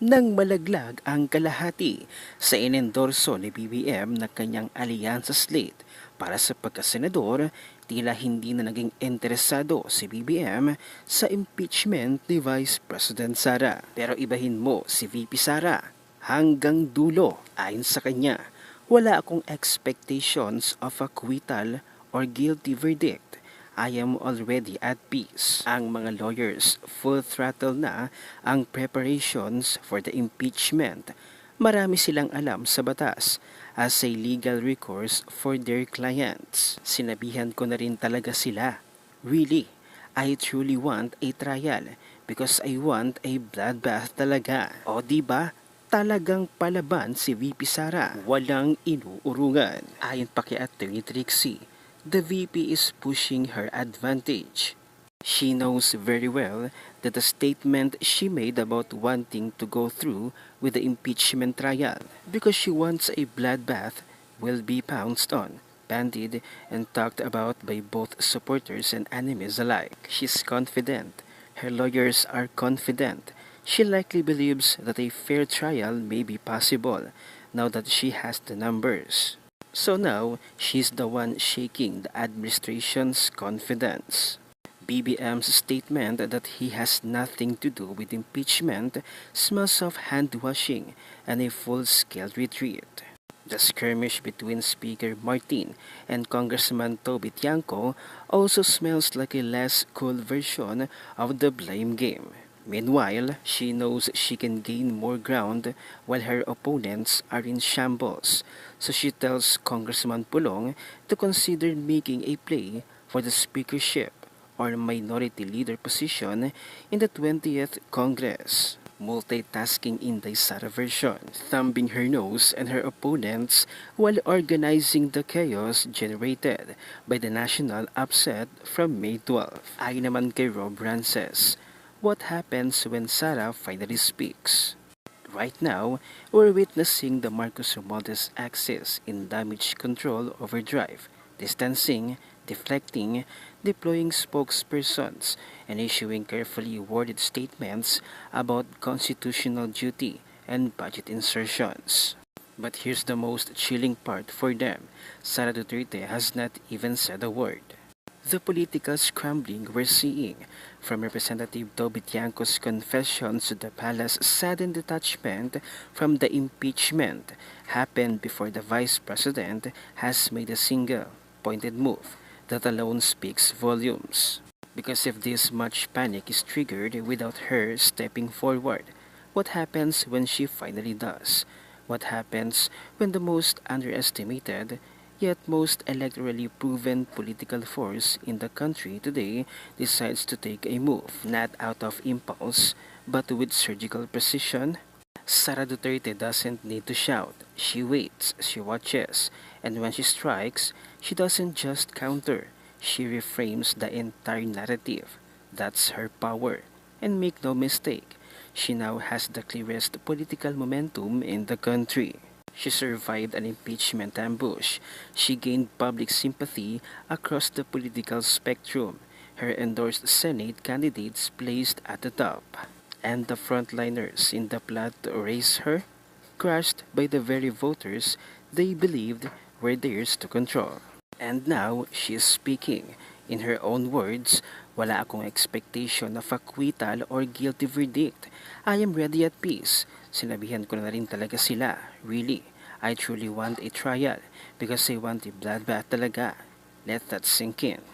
Nang malaglag ang kalahati sa inendorso ni BBM na kanyang alyansa slate para sa pagkasenador, tila hindi na naging interesado si BBM sa impeachment ni Vice President Sara. Pero ibahin mo si VP Sara. Hanggang dulo, ayon sa kanya, wala akong expectations of acquittal or guilty verdict. I am already at peace. Ang mga lawyers full throttle na ang preparations for the impeachment. Marami silang alam sa batas as a legal recourse for their clients. Sinabihan ko na rin talaga sila. Really, I truly want a trial because I want a bloodbath talaga. O diba? Talagang palaban si VP Sara. Walang inuurungan. Ayon pa kay Atty. Trixie, the VP is pushing her advantage. She knows very well that the statement she made about wanting to go through with the impeachment trial because she wants a bloodbath will be pounced on, bandied, and talked about by both supporters and enemies alike. She's confident. Her lawyers are confident. She likely believes that a fair trial may be possible now that she has the numbers. So now, she's the one shaking the administration's confidence. BBM's statement that he has nothing to do with impeachment smells of hand-washing and a full-scale retreat. The skirmish between Speaker Martin and Congressman Toby Tiangco also smells like a less cool version of the blame game. Meanwhile, she knows she can gain more ground while her opponents are in shambles, so she tells Congressman Pulong to consider making a play for the speakership or minority leader position in the 20th Congress. Multitasking in the Sara version, thumbing her nose and her opponents while organizing the chaos generated by the national upset from May 12. Ayon naman kay Rob Rances, what happens when Sara finally speaks? Right now, we're witnessing the Marcos Romualdez axis in damage control overdrive, distancing, deflecting, deploying spokespersons, and issuing carefully worded statements about constitutional duty and budget insertions. But here's the most chilling part for them. Sara Duterte has not even said a word. The political scrambling we're seeing, from Representative Toby Tiangco's confessions to the palace sudden detachment from the impeachment, happened before the Vice President has made a single, pointed move that alone speaks volumes. Because if this much panic is triggered without her stepping forward, what happens when she finally does? What happens when the most underestimated yet most electorally proven political force in the country today decides to take a move, not out of impulse, but with surgical precision? Sara Duterte doesn't need to shout. She waits, she watches, and when she strikes, she doesn't just counter, she reframes the entire narrative. That's her power. And make no mistake, she now has the clearest political momentum in the country. She survived an impeachment ambush. She gained public sympathy across the political spectrum. Her endorsed Senate candidates placed at the top. And the frontliners in the plot to erase her, crushed by the very voters they believed were theirs to control. And now she is speaking. In her own words, wala akong expectation of acquittal or guilty verdict. I am ready at peace. Sinabihan ko na rin talaga sila. Really, I truly want a trial because I want a bloodbath talaga. Let that sink in.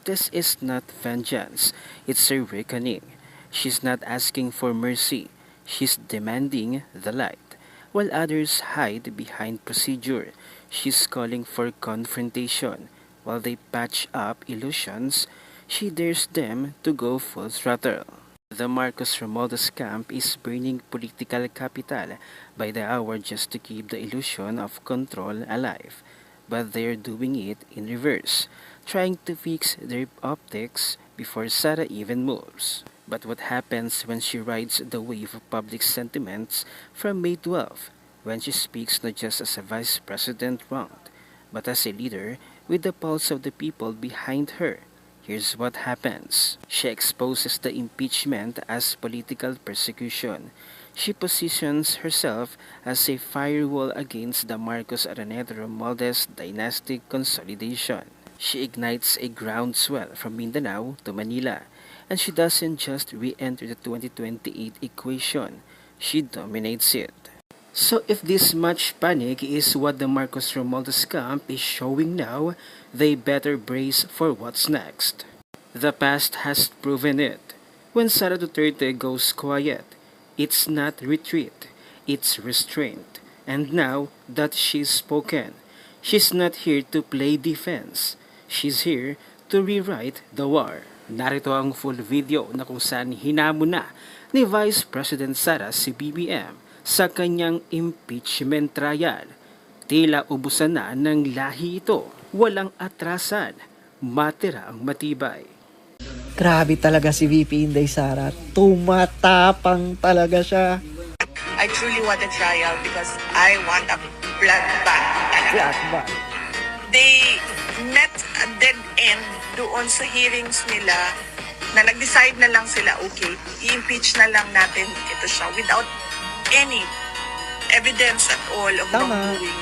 This is not vengeance. It's a reckoning. She's not asking for mercy. She's demanding the light. While others hide behind procedure, she's calling for confrontation. While they patch up illusions, she dares them to go full throttle. The Marcos Romualdez camp is burning political capital by the hour just to keep the illusion of control alive. But they're doing it in reverse, trying to fix their optics before Sara even moves. But what happens when she rides the wave of public sentiments from May 12, when she speaks not just as a vice president wronged, but as a leader with the pulse of the people behind her? Here's what happens. She exposes the impeachment as political persecution. She positions herself as a firewall against the Marcos Araneta Romualdez dynastic consolidation. She ignites a groundswell from Mindanao to Manila, and she doesn't just re-enter the 2028 equation, she dominates it. So if this much panic is what the Marcos Romualdez camp is showing now, they better brace for what's next. The past has proven it. When Sara Duterte goes quiet, it's not retreat, it's restraint. And now that she's spoken, she's not here to play defense. She's here to rewrite the war. Narito ang full video na kung saan hinamon na ni Vice President Sara si BBM sa kanyang impeachment trial. Tila ubusan na ng lahi ito, walang atrasan, matira ang matibay. Grabe talaga si VP Inday Sara. Tumatapang talaga siya. I truly want a trial because I want a blood bath. Black ba? They met a dead end doon sa hearings nila na nag-decide na lang sila, okay, i-impeach na lang natin ito siya without any evidence at all of Tama. wrongdoing.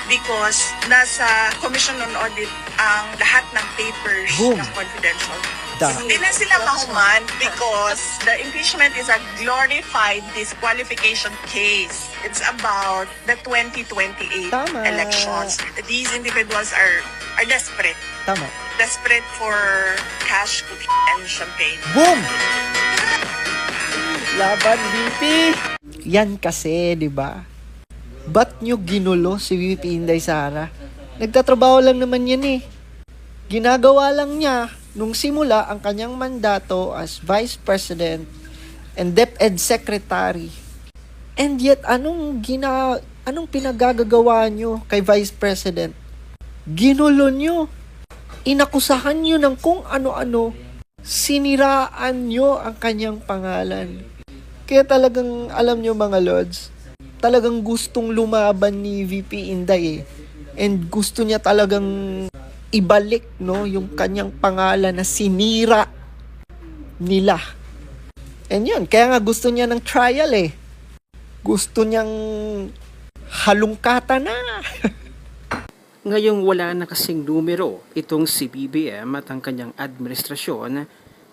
Because nasa Commission on Audit ang lahat ng papers Boom. ng confidential. Da. Hindi na sila mahuman because the impeachment is a glorified disqualification case. It's about the 2028 Tama. elections. These individuals are desperate. Tama. Desperate for cash, cookie, and champagne. Boom! Laban VP! Yan kasi, di ba? Ba't nyo ginulo si VP Inday Sara? Nagtatrabaho lang naman yan eh. Ginagawa lang niya nung simula ang kanyang mandato as Vice President and DepEd Secretary. And yet, anong pinagagagawa nyo kay Vice President? Ginulo nyo. Inakusahan nyo ng kung ano-ano. Siniraan nyo ang kanyang pangalan. Kaya talagang, alam nyo mga lords, talagang gustong lumaban ni VP Inday eh. And gusto niya talagang ibalik no yung kanyang pangalan na sinira nila. And yun, kaya nga gusto niya ng trial eh. Gusto niyang halungkatan na. Ngayong wala na kasing numero itong si BBM at ang kanyang administrasyon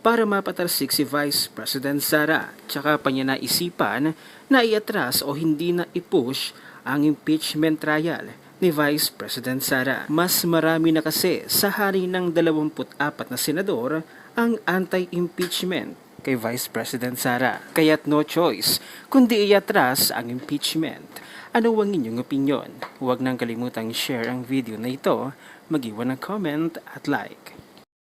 para mapatalsik si Vice President Sara, tsaka pa niya naisipan na iatras o hindi na i-push ang impeachment trial ni Vice President Sara. Mas marami na kasi sa hari ng 24 na senador ang anti-impeachment kay Vice President Sara. Kaya't no choice kundi iatras ang impeachment. Ano ang inyong opinyon? Huwag nang kalimutang share ang video na ito, mag-iwan ng comment at like.